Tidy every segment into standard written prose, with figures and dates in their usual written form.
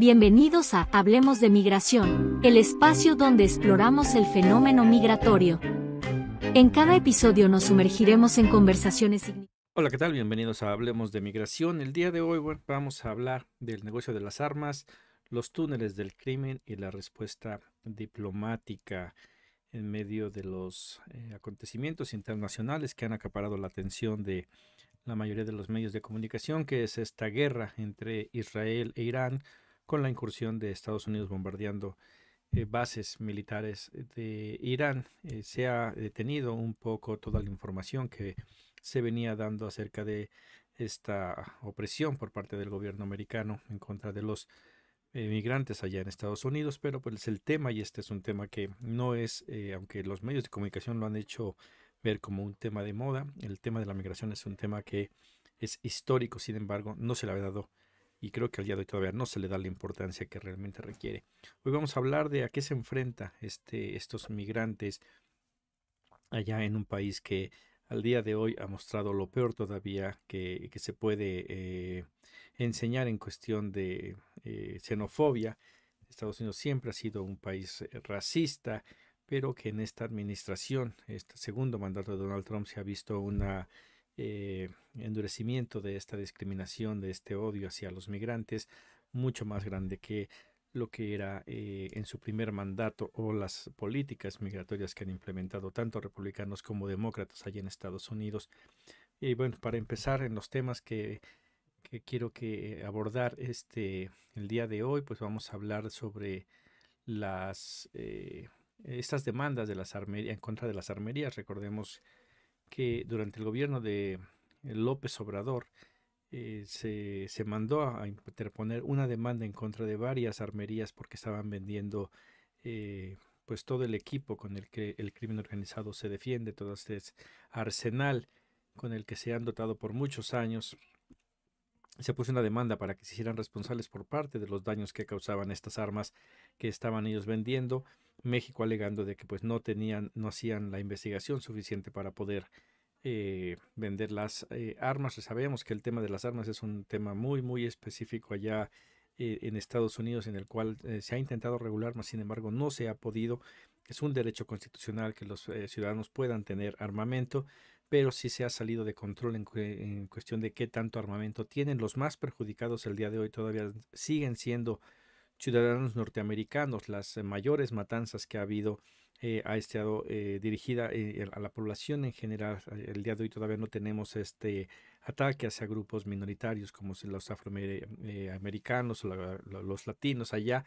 Bienvenidos a Hablemos de Migración, el espacio donde exploramos el fenómeno migratorio. En cada episodio nos sumergiremos en conversaciones significativas. Hola, ¿qué tal? Bienvenidos a Hablemos de Migración. El día de hoy, vamos a hablar del negocio de las armas, los túneles del crimen y la respuesta diplomática en medio de los acontecimientos internacionales que han acaparado la atención de la mayoría de los medios de comunicación, que es esta guerra entre Israel e Irán con la incursión de Estados Unidos bombardeando bases militares de Irán. Se ha detenido un poco toda la información que se venía dando acerca de esta opresión por parte del gobierno americano en contra de los migrantes allá en Estados Unidos, pero pues el tema, y este es un tema que no es, aunque los medios de comunicación lo han hecho ver como un tema de moda, el tema de la migración es un tema que es histórico, sin embargo, no se le había dado y creo que al día de hoy todavía no se le da la importancia que realmente requiere. Hoy vamos a hablar de a qué se enfrenta estos migrantes allá en un país que al día de hoy ha mostrado lo peor todavía que se puede enseñar en cuestión de xenofobia. Estados Unidos siempre ha sido un país racista, pero que en esta administración, este segundo mandato de Donald Trump, se ha visto una endurecimiento de esta discriminación, de este odio hacia los migrantes, mucho más grande que lo que era en su primer mandato o las políticas migratorias que han implementado tanto republicanos como demócratas allá en Estados Unidos. Y bueno, para empezar en los temas que quiero que abordar el día de hoy, pues vamos a hablar sobre estas demandas de las armerías, en contra de las armerías. Recordemos que durante el gobierno de López Obrador se mandó a interponer una demanda en contra de varias armerías porque estaban vendiendo pues todo el equipo con el que el crimen organizado se defiende, todo este arsenal con el que se han dotado por muchos años. Se puso una demanda para que se hicieran responsables por parte de los daños que causaban estas armas que estaban ellos vendiendo. México alegando de que pues no hacían la investigación suficiente para poder vender las armas. Sabemos que el tema de las armas es un tema muy específico allá en Estados Unidos, en el cual se ha intentado regular, mas sin embargo no se ha podido. Es un derecho constitucional que los ciudadanos puedan tener armamento, pero sí se ha salido de control en cuestión de qué tanto armamento tienen. Los más perjudicados el día de hoy todavía siguen siendo ciudadanos norteamericanos. Las mayores matanzas que ha habido ha estado dirigida a la población en general. El día de hoy todavía no tenemos este ataque hacia grupos minoritarios como los afroamericanos o los latinos allá,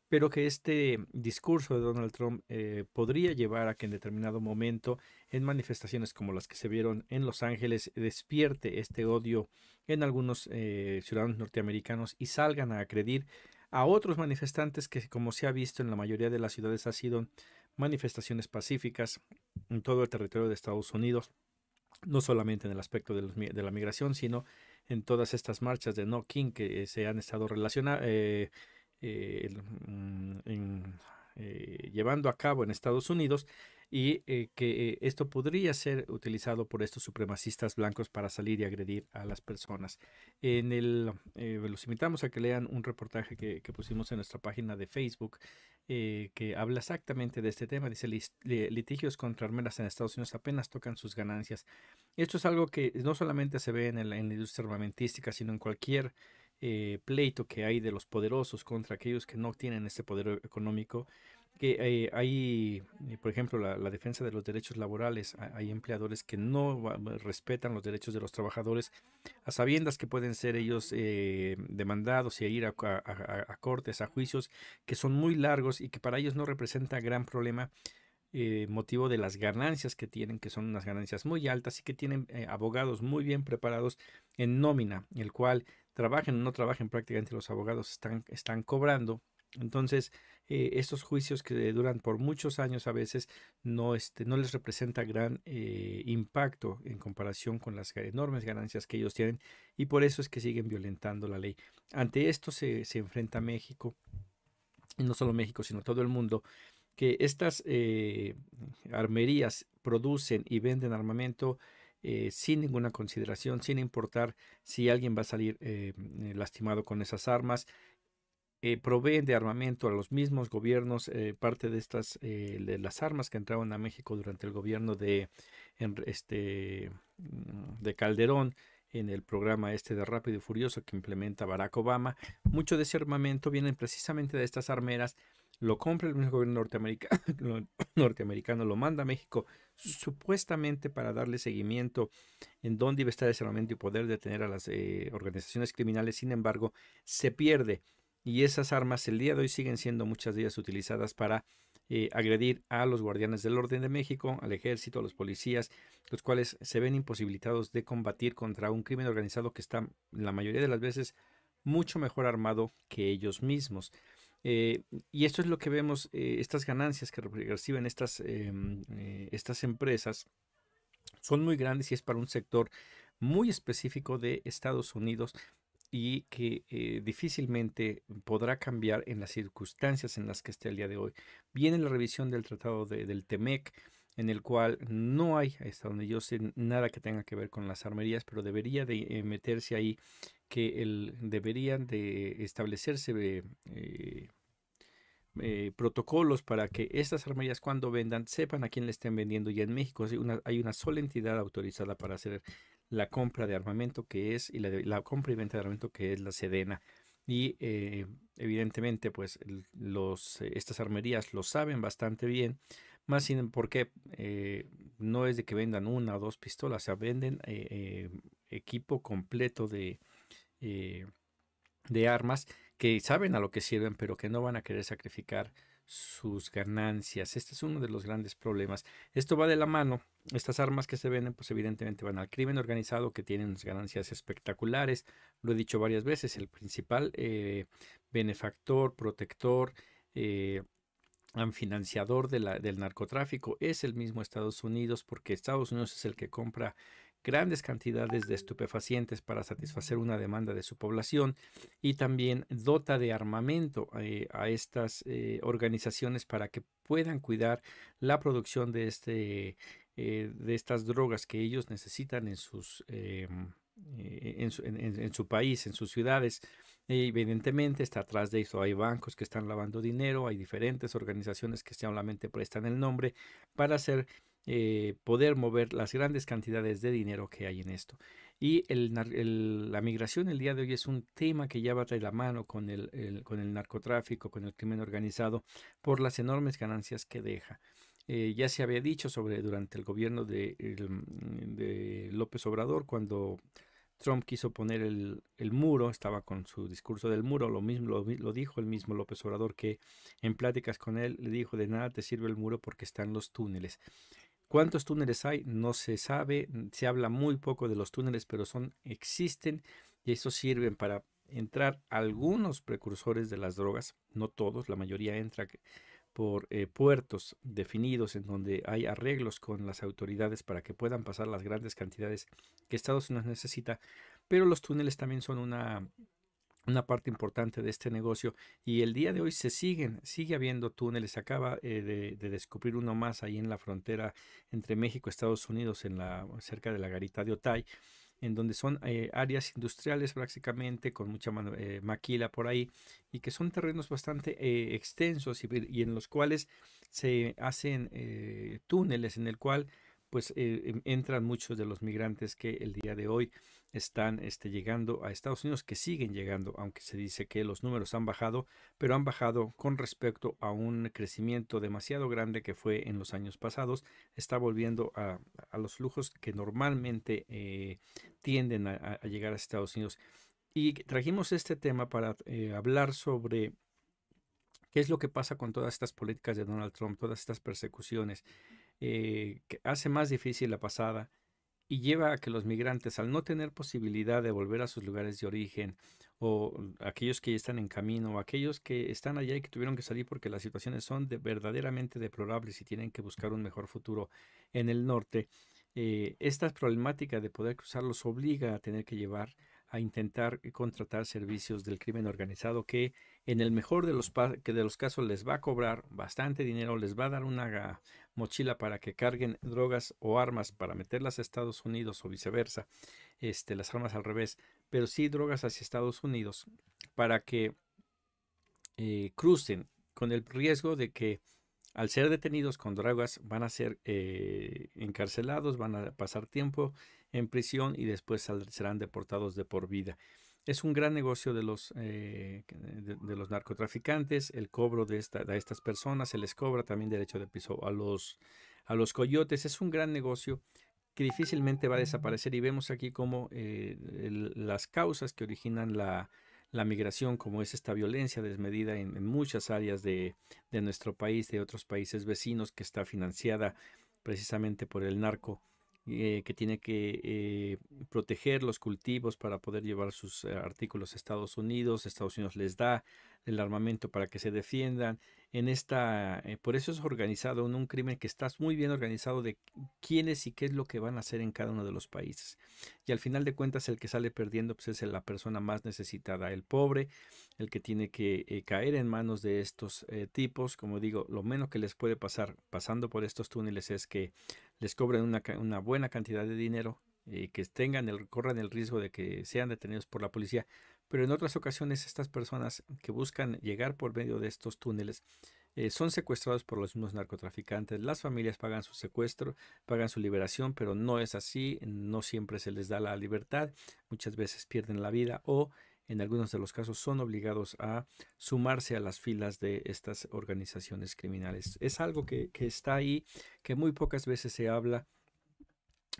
pero que este discurso de Donald Trump podría llevar a que en determinado momento, en manifestaciones como las que se vieron en Los Ángeles, despierte este odio en algunos ciudadanos norteamericanos y salgan a agredir a otros manifestantes que, como se ha visto en la mayoría de las ciudades, ha sido manifestaciones pacíficas en todo el territorio de Estados Unidos, no solamente en el aspecto de la migración, sino en todas estas marchas de No King que se han estado llevando a cabo en Estados Unidos, y que esto podría ser utilizado por estos supremacistas blancos para salir y agredir a las personas. Los invitamos a que lean un reportaje que pusimos en nuestra página de Facebook que habla exactamente de este tema. Dice: litigios contra armeras en Estados Unidos apenas tocan sus ganancias. Esto es algo que no solamente se ve en la industria armamentística, sino en cualquier pleito que hay de los poderosos contra aquellos que no tienen este poder económico, que hay, por ejemplo, la defensa de los derechos laborales. Hay empleadores que no respetan los derechos de los trabajadores, a sabiendas que pueden ser ellos demandados y ir a cortes, a juicios que son muy largos y que para ellos no representa gran problema, motivo de las ganancias que tienen, que son unas ganancias muy altas, y que tienen abogados muy bien preparados en nómina, el cual trabajen o no trabajen, prácticamente los abogados están cobrando. Entonces, estos juicios que duran por muchos años a veces no les representa gran impacto en comparación con las enormes ganancias que ellos tienen, y por eso es que siguen violentando la ley. Ante esto se enfrenta México, y no solo México, sino todo el mundo, que estas armerías producen y venden armamento sin ninguna consideración, sin importar si alguien va a salir lastimado con esas armas. proveen de armamento a los mismos gobiernos. Parte de de las armas que entraron a México durante el gobierno de Calderón, en el programa de Rápido y Furioso que implementa Barack Obama, mucho de ese armamento viene precisamente de estas armeras. Lo compra el mismo gobierno norteamericano, norteamericano lo manda a México supuestamente para darle seguimiento en dónde iba a estar ese armamento y poder detener a las organizaciones criminales. Sin embargo, se pierde. Y esas armas el día de hoy siguen siendo muchas de ellas utilizadas para agredir a los guardianes del orden de México, al ejército, a los policías, los cuales se ven imposibilitados de combatir contra un crimen organizado que está la mayoría de las veces mucho mejor armado que ellos mismos. Y esto es lo que vemos, estas ganancias que reciben estas empresas son muy grandes y es para un sector muy específico de Estados Unidos y que difícilmente podrá cambiar en las circunstancias en las que esté el día de hoy. Viene la revisión del tratado del TEMEC, en el cual no hay, hasta donde yo sé, nada que tenga que ver con las armerías, pero debería de meterse ahí que deberían de establecerse protocolos para que estas armerías cuando vendan sepan a quién le estén vendiendo. Y en México hay una sola entidad autorizada para hacer la compra de armamento, que es, y la compra y venta de armamento, que es la Sedena. Y evidentemente pues estas armerías lo saben bastante bien, más sin porque no es de que vendan una o dos pistolas, o sea, venden equipo completo de armas que saben a lo que sirven, pero que no van a querer sacrificar sus ganancias. Este es uno de los grandes problemas. Esto va de la mano. Estas armas que se venden, pues evidentemente van al crimen organizado, que tiene unas ganancias espectaculares. Lo he dicho varias veces, el principal benefactor, protector, financiador del narcotráfico es el mismo Estados Unidos, porque Estados Unidos es el que compra grandes cantidades de estupefacientes para satisfacer una demanda de su población y también dota de armamento a estas organizaciones para que puedan cuidar la producción de estas drogas que ellos necesitan en su país, en sus ciudades. Evidentemente está atrás de eso, hay bancos que están lavando dinero, hay diferentes organizaciones que solamente prestan el nombre para poder mover las grandes cantidades de dinero que hay en esto. Y la migración el día de hoy es un tema que ya va de la mano con el narcotráfico, con el crimen organizado, por las enormes ganancias que deja. Ya se había dicho durante el gobierno de López Obrador, cuando Trump quiso poner el muro, estaba con su discurso del muro, lo mismo lo dijo el mismo López Obrador, que en pláticas con él le dijo: de nada te sirve el muro porque están los túneles. ¿Cuántos túneles hay? No se sabe, se habla muy poco de los túneles, pero existen y eso sirven para entrar algunos precursores de las drogas, no todos, la mayoría entra por puertos definidos en donde hay arreglos con las autoridades para que puedan pasar las grandes cantidades que Estados Unidos necesita, pero los túneles también son una parte importante de este negocio y el día de hoy sigue habiendo túneles. Acaba de descubrir uno más ahí en la frontera entre México y Estados Unidos, cerca de la garita de Otay, en donde son áreas industriales prácticamente, con mucha maquila por ahí, y que son terrenos bastante extensos y en los cuales se hacen túneles en el cual pues entran muchos de los migrantes que el día de hoy están llegando a Estados Unidos, que siguen llegando, aunque se dice que los números han bajado, pero han bajado con respecto a un crecimiento demasiado grande que fue en los años pasados. Está volviendo a los flujos que normalmente tienden a llegar a Estados Unidos. Y trajimos este tema para hablar sobre qué es lo que pasa con todas estas políticas de Donald Trump, todas estas persecuciones, que hace más difícil la pasada y lleva a que los migrantes, al no tener posibilidad de volver a sus lugares de origen, o aquellos que ya están en camino, o aquellos que están allá y que tuvieron que salir porque las situaciones son verdaderamente deplorables y tienen que buscar un mejor futuro en el norte, esta problemática de poder cruzar los obliga a tener que llevar a intentar contratar servicios del crimen organizado, que en el mejor de los casos les va a cobrar bastante dinero, les va a dar una mochila para que carguen drogas o armas para meterlas a Estados Unidos o viceversa, las armas al revés, pero sí drogas hacia Estados Unidos para que crucen con el riesgo de que al ser detenidos con drogas van a ser encarcelados, van a pasar tiempo en prisión y después serán deportados de por vida. Es un gran negocio de los narcotraficantes, el cobro de estas personas, se les cobra también derecho de piso a los coyotes, es un gran negocio que difícilmente va a desaparecer y vemos aquí como las causas que originan la migración, como es esta violencia desmedida en muchas áreas de nuestro país, de otros países vecinos, que está financiada precisamente por el narco, que tiene que proteger los cultivos para poder llevar sus artículos a Estados Unidos. Estados Unidos les da el armamento para que se defiendan. Por eso es organizado en un crimen que está muy bien organizado de quiénes y qué es lo que van a hacer en cada uno de los países. Y al final de cuentas el que sale perdiendo pues, es la persona más necesitada, el pobre, el que tiene que caer en manos de estos tipos. Como digo, lo menos que les puede pasar pasando por estos túneles es que les cobren una buena cantidad de dinero y que corran el riesgo de que sean detenidos por la policía. Pero en otras ocasiones estas personas que buscan llegar por medio de estos túneles son secuestrados por los mismos narcotraficantes. Las familias pagan su secuestro, pagan su liberación, pero no es así, no siempre se les da la libertad, muchas veces pierden la vida o en algunos de los casos son obligados a sumarse a las filas de estas organizaciones criminales. Es algo que está ahí, que muy pocas veces se habla,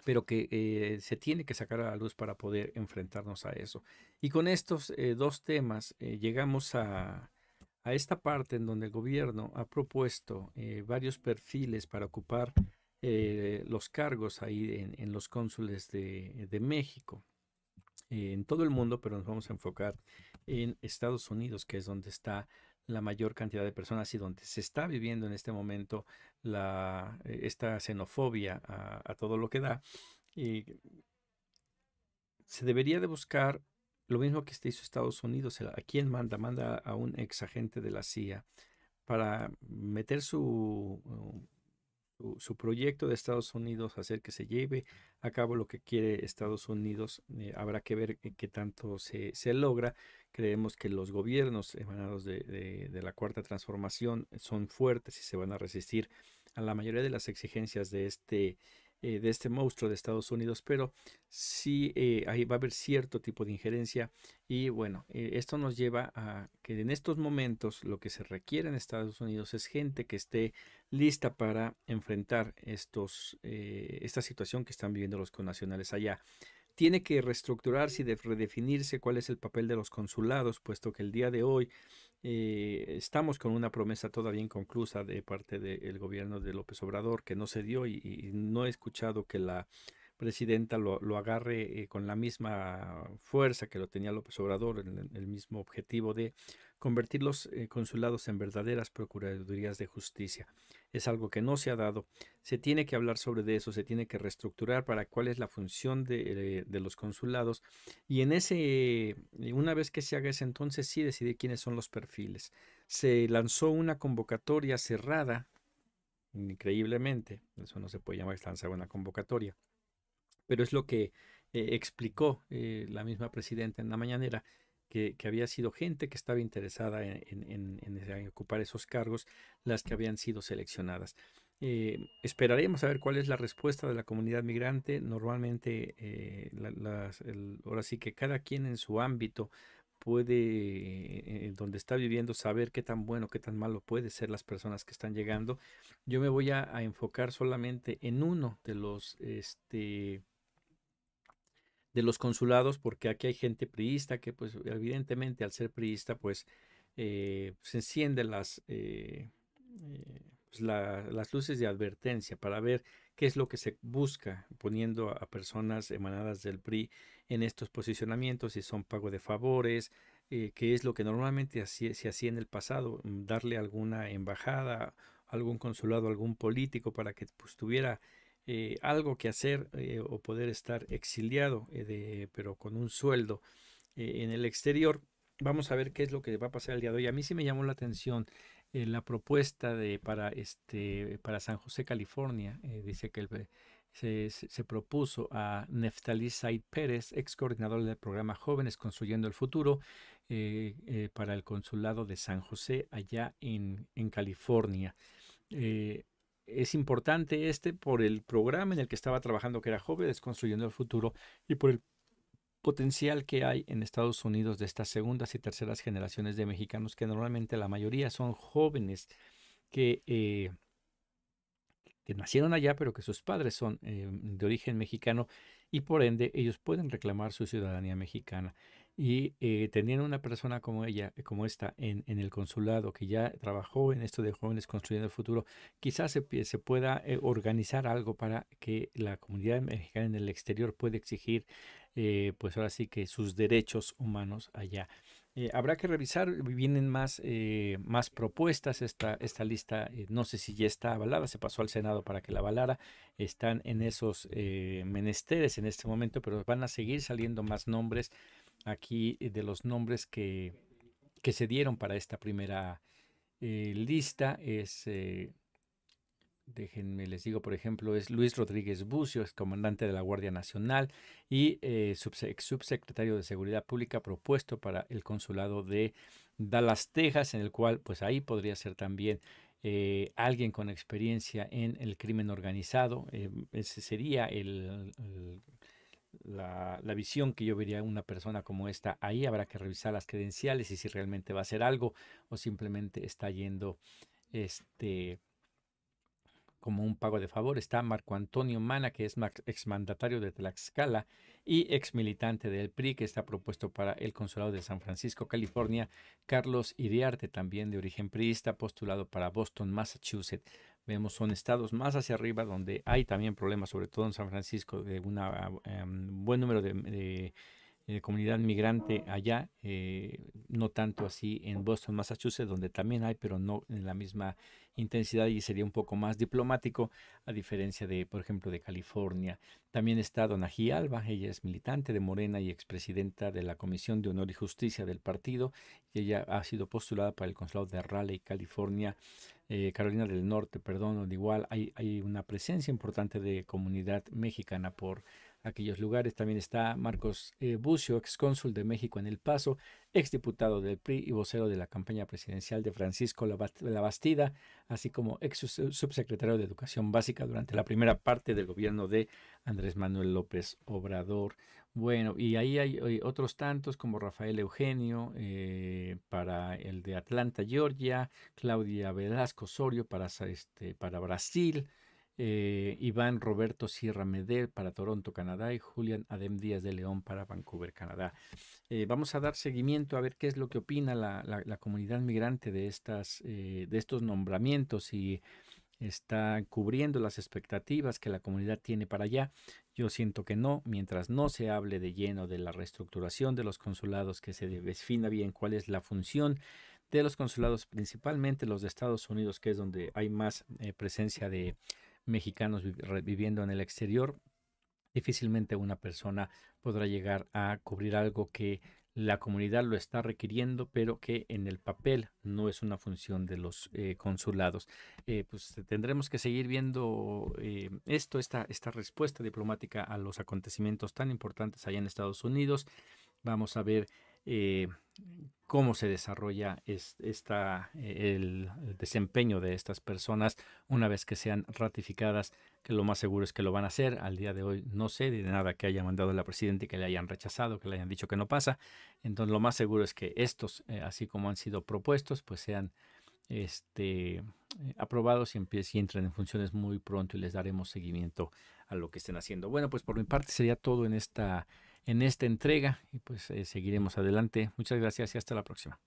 pero que se tiene que sacar a la luz para poder enfrentarnos a eso. Y con estos dos temas llegamos a esta parte en donde el gobierno ha propuesto varios perfiles para ocupar los cargos ahí en los cónsules de México, en todo el mundo, pero nos vamos a enfocar en Estados Unidos, que es donde está la mayor cantidad de personas y donde se está viviendo en este momento esta xenofobia a todo lo que da. Y se debería de buscar lo mismo que hizo Estados Unidos. ¿A quién manda? Manda a un ex agente de la CIA para meter su proyecto de Estados Unidos, hacer que se lleve a cabo lo que quiere Estados Unidos. Habrá que ver qué tanto se logra. Creemos que los gobiernos emanados de la Cuarta Transformación son fuertes y se van a resistir a la mayoría de las exigencias de este monstruo de Estados Unidos, pero sí ahí va a haber cierto tipo de injerencia y bueno, esto nos lleva a que en estos momentos lo que se requiere en Estados Unidos es gente que esté lista para enfrentar esta situación que están viviendo los connacionales allá. Tiene que reestructurarse y redefinirse cuál es el papel de los consulados, puesto que el día de hoy estamos con una promesa todavía inconclusa de parte del gobierno de López Obrador que no se dio y no he escuchado que la presidenta lo agarre con la misma fuerza que lo tenía López Obrador, en el mismo objetivo de convertir los consulados en verdaderas procuradurías de justicia. Es algo que no se ha dado. Se tiene que hablar sobre eso, se tiene que reestructurar para cuál es la función de los consulados y una vez que se haga eso, entonces sí decidir quiénes son los perfiles. Se lanzó una convocatoria cerrada, increíblemente, eso no se puede llamar lanzar una convocatoria, pero es lo que explicó la misma presidenta en la mañanera, que había sido gente que estaba interesada en ocupar esos cargos, las que habían sido seleccionadas. Esperaremos a ver cuál es la respuesta de la comunidad migrante. Normalmente, ahora sí que cada quien en su ámbito puede, donde está viviendo, saber qué tan bueno, qué tan malo puede ser las personas que están llegando. Yo me voy a enfocar solamente en uno de los consulados, porque aquí hay gente priista que pues evidentemente al ser priista pues se encienden las luces de advertencia para ver qué es lo que se busca poniendo a personas emanadas del PRI en estos posicionamientos, si son pago de favores, qué es lo que normalmente se hacía en el pasado, darle alguna embajada, algún consulado, algún político para que pues, tuviera algo que hacer o poder estar exiliado, pero con un sueldo en el exterior. Vamos a ver qué es lo que va a pasar el día de hoy. A mí sí me llamó la atención la propuesta para San José, California. Dice que se propuso a Neftalí Said Pérez, ex coordinador del programa Jóvenes Construyendo el Futuro, para el consulado de San José allá en California. Es importante por el programa en el que estaba trabajando, que era Jóvenes Construyendo el Futuro, y por el potencial que hay en Estados Unidos de estas segundas y terceras generaciones de mexicanos, que normalmente la mayoría son jóvenes que nacieron allá, pero que sus padres son de origen mexicano, y por ende ellos pueden reclamar su ciudadanía mexicana. Y teniendo una persona como ella, como esta, en el consulado, que ya trabajó en esto de Jóvenes Construyendo el Futuro, quizás se pueda organizar algo para que la comunidad mexicana en el exterior pueda exigir, pues ahora sí, que sus derechos humanos allá. Habrá que revisar, vienen más propuestas. Esta lista, no sé si ya está avalada, se pasó al Senado para que la avalara. Están en esos menesteres en este momento, pero van a seguir saliendo más nombres aquí, de los nombres que se dieron para esta primera lista. Déjenme les digo, por ejemplo, es Luis Rodríguez Bucio, es comandante de la Guardia Nacional y subsecretario de Seguridad Pública, propuesto para el consulado de Dallas, Texas, en el cual pues ahí podría ser también alguien con experiencia en el crimen organizado. Ese sería la visión que yo vería una persona como esta. Ahí habrá que revisar las credenciales y si realmente va a hacer algo o simplemente está yendo como un pago de favor. Está Marco Antonio Mana, que es exmandatario de Tlaxcala y exmilitante del PRI, que está propuesto para el consulado de San Francisco, California. Carlos Iriarte, también de origen priista, postulado para Boston, Massachusetts. Vemos, son estados más hacia arriba donde hay también problemas, sobre todo en San Francisco, de un buen número de comunidad migrante allá, no tanto así en Boston, Massachusetts, donde también hay, pero no en la misma intensidad, y sería un poco más diplomático, a diferencia de, por ejemplo, de California. También está Donají Alba, ella es militante de Morena y expresidenta de la Comisión de Honor y Justicia del partido, y ella ha sido postulada para el consulado de Raleigh, California. Carolina del Norte, perdón, donde igual hay una presencia importante de comunidad mexicana por aquellos lugares. También está Marcos Bucio, excónsul de México en El Paso, exdiputado del PRI y vocero de la campaña presidencial de Francisco Labastida, así como ex subsecretario de Educación Básica durante la primera parte del gobierno de Andrés Manuel López Obrador. Bueno, y ahí hay otros tantos como Rafael Eugenio para el de Atlanta, Georgia, Claudia Velasco Osorio para Brasil, Iván Roberto Sierra Medel para Toronto, Canadá, y Julián Adem Díaz de León para Vancouver, Canadá. Vamos a dar seguimiento a ver qué es lo que opina la comunidad migrante de estos nombramientos, y está cubriendo las expectativas que la comunidad tiene para allá. Yo siento que no, mientras no se hable de lleno de la reestructuración de los consulados, que se defina bien cuál es la función de los consulados, principalmente los de Estados Unidos, que es donde hay más presencia de mexicanos viviendo en el exterior. Difícilmente una persona podrá llegar a cubrir algo que la comunidad lo está requiriendo, pero que en el papel no es una función de los consulados. Pues tendremos que seguir viendo esta respuesta diplomática a los acontecimientos tan importantes allá en Estados Unidos. Vamos a ver cómo se desarrolla el desempeño de estas personas una vez que sean ratificadas, que lo más seguro es que lo van a hacer. Al día de hoy no sé de nada que haya mandado la presidenta y que le hayan rechazado, que le hayan dicho que no pasa. Entonces lo más seguro es que estos, así como han sido propuestos, pues sean aprobados y entren en funciones muy pronto, y les daremos seguimiento a lo que estén haciendo. Bueno, pues por mi parte sería todo en esta entrega, y pues seguiremos adelante. Muchas gracias y hasta la próxima.